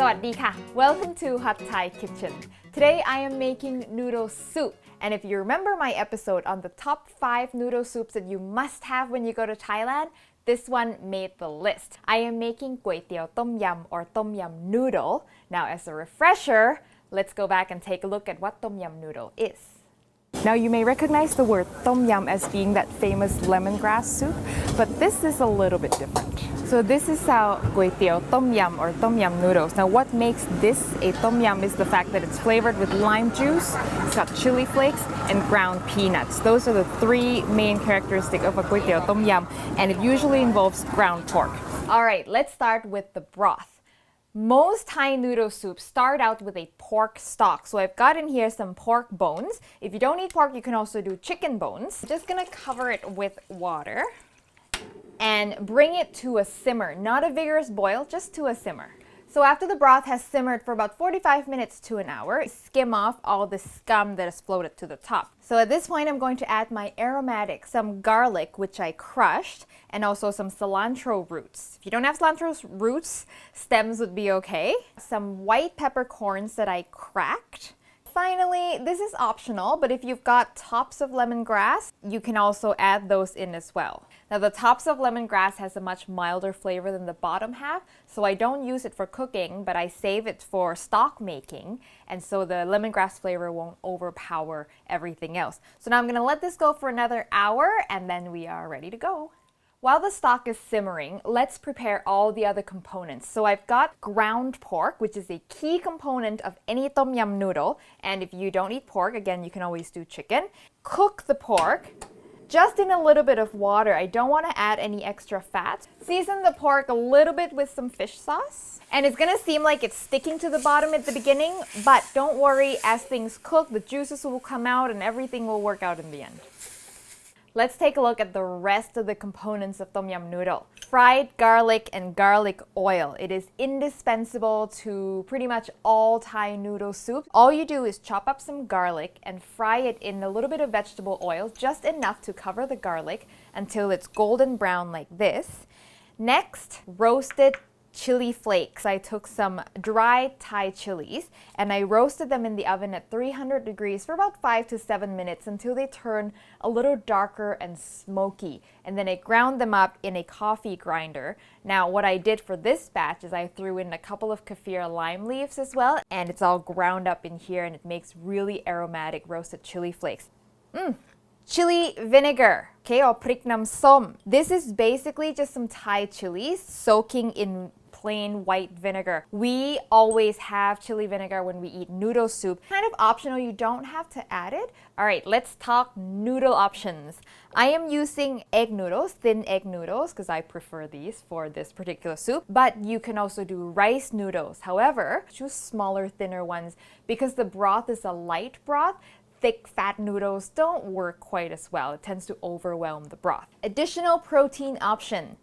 สวัสดีค่ะ Welcome to Hot Thai Kitchen. Today I am making noodle soup. And if you remember my episode on the top 5 noodle soups that you must have when you go to Thailand, this one made the list. I am making วยเตี๋ยวต้มยำ or ต้มยำ noodle. Now as a refresher, let's go back and take a look at what ต้มยำ noodle is. Now you may recognize the word tom yum as being that famous lemongrass soup, but this is a little bit different. So this is how ก๋วยเตี๋ยวต้มยำ or ต้มยำ noodles. Now what makes this a tom yum is the fact that it's flavored with lime juice, it's got chili flakes, and ground peanuts. Those are the three main characteristics of a ก๋วยเตี๋ยวต้มยำ, and it usually involves ground pork. Alright, let's start with the broth. Most Thai noodle soups start out with a pork stock. So I've got in here some pork bones. If you don't eat pork, you can also do chicken bones. I'm just gonna cover it with water and bring it to a simmer. Not a vigorous boil, just to a simmer. So after the broth has simmered for about 45 minutes to an hour, skim off all the scum that has floated to the top. So at this point, I'm going to add my aromatic, some garlic, which I crushed, and also some cilantro roots. If you don't have cilantro roots, stems would be okay. Some white peppercorns that I cracked. Finally, this is optional, but if you've got tops of lemongrass, you can also add those in as well. Now the tops of lemongrass has a much milder flavor than the bottom half, so I don't use it for cooking, but I save it for stock making, and so the lemongrass flavor won't overpower everything else. So now I'm gonna let this go for another hour, and then we are ready to go. While the stock is simmering, let's prepare all the other components. So I've got ground pork, which is a key component of any tom yum noodle. And if you don't eat pork, again, you can always do chicken. Cook the pork just in a little bit of water. I don't want to add any extra fat. Season the pork a little bit with some fish sauce. And it's gonna seem like it's sticking to the bottom at the beginning, but don't worry, as things cook, the juices will come out and everything will work out in the end. Let's take a look at the rest of the components of tom yum noodle. Fried garlic and garlic oil. It is indispensable to pretty much all Thai noodle soup. All you do is chop up some garlic and fry it in a little bit of vegetable oil, just enough to cover the garlic until it's golden brown like this. Next, roasted chili flakes. I took some dry Thai chilies and I roasted them in the oven at 300 degrees for about 5 to 7 minutes until they turn a little darker and smoky. And then I ground them up in a coffee grinder. Now what I did for this batch is I threw in a couple of kaffir lime leaves as well, and it's all ground up in here and it makes really aromatic roasted chili flakes. Chili vinegar, okay, or prik nam som. This is basically just some Thai chilies soaking in plain white vinegar. We always have chili vinegar when we eat noodle soup. Kind of optional, you don't have to add it. Alright, let's talk noodle options. I am using egg noodles, thin egg noodles, because I prefer these for this particular soup. But you can also do rice noodles. However, choose smaller, thinner ones because the broth is a light broth. Thick, fat noodles don't work quite as well. It tends to overwhelm the broth. Additional protein option,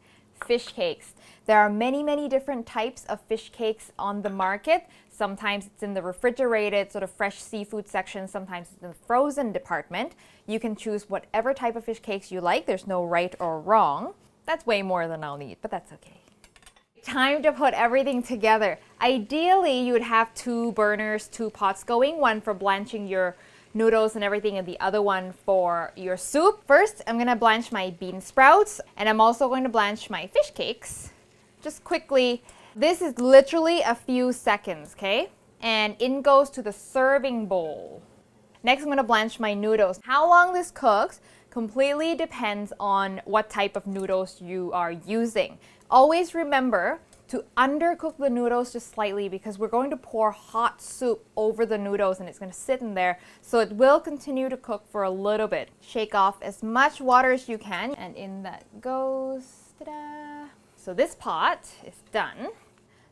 fish cakes. There are many different types of fish cakes on the market. Sometimes it's in the refrigerated sort of fresh seafood section. Sometimes it's in the frozen department. You can choose whatever type of fish cakes you like. There's no right or wrong. That's way more than I'll need, but that's okay. Time to put everything together. Ideally, you would have 2 burners, 2 pots going, one for blanching your noodles and everything, and the other one for your soup. First, I'm gonna blanch my bean sprouts, and I'm also going to blanch my fish cakes. Just quickly, this is literally a few seconds, okay? And in goes to the serving bowl. Next, I'm gonna blanch my noodles. How long this cooks completely depends on what type of noodles you are using. Always remember to undercook the noodles just slightly because we're going to pour hot soup over the noodles and it's going to sit in there, so it will continue to cook for a little bit. Shake off as much water as you can, and in that goes. Ta-da! So this pot is done.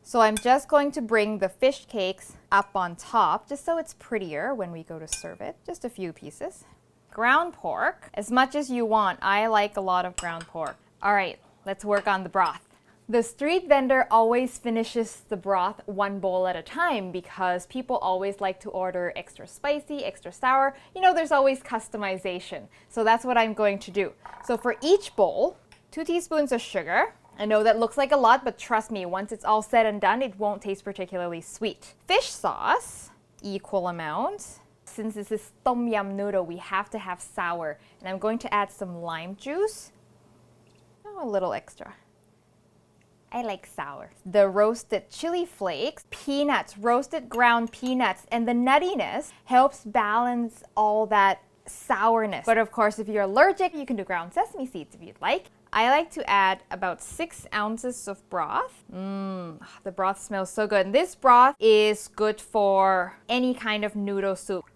So I'm just going to bring the fish cakes up on top just so it's prettier when we go to serve it. Just a few pieces. Ground pork, as much as you want. I like a lot of ground pork. All right, let's work on the broth. The street vendor always finishes the broth 1 bowl at a time because people always like to order extra spicy, extra sour. You know, there's always customization. So that's what I'm going to do. So for each bowl, 2 teaspoons of sugar, I know that looks like a lot, but trust me, once it's all said and done, it won't taste particularly sweet. Fish sauce, equal amount. Since this is tom yum noodle, we have to have sour. And I'm going to add some lime juice. Oh, a little extra. I like sour. The roasted chili flakes, peanuts, roasted ground peanuts, and the nuttiness helps balance all that sourness. But of course, if you're allergic, you can do ground sesame seeds if you'd like. I like to add about 6 ounces of broth. The broth smells so good. And this broth is good for any kind of noodle soup.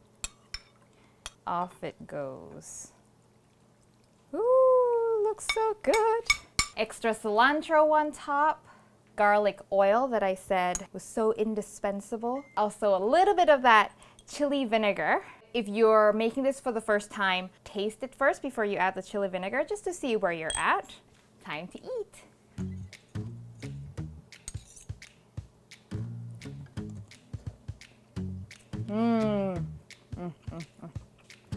Off it goes. Ooh, looks so good. Extra cilantro on top. Garlic oil that I said was so indispensable. Also a little bit of that chili vinegar. If you're making this for the first time, taste it first before you add the chili vinegar just to see where you're at. Time to eat.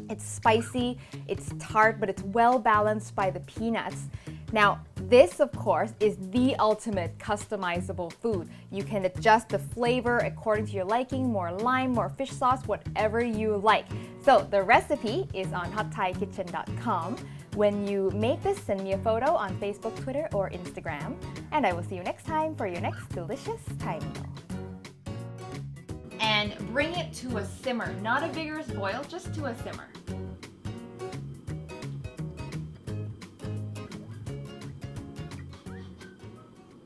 It's spicy, it's tart, but it's well balanced by the peanuts. Now, this, of course, is the ultimate customizable food. You can adjust the flavor according to your liking, more lime, more fish sauce, whatever you like. So the recipe is on hotthaikitchen.com. When you make this, send me a photo on Facebook, Twitter, or Instagram. And I will see you next time for your next delicious Thai meal. And bring it to a simmer, not a vigorous boil, just to a simmer.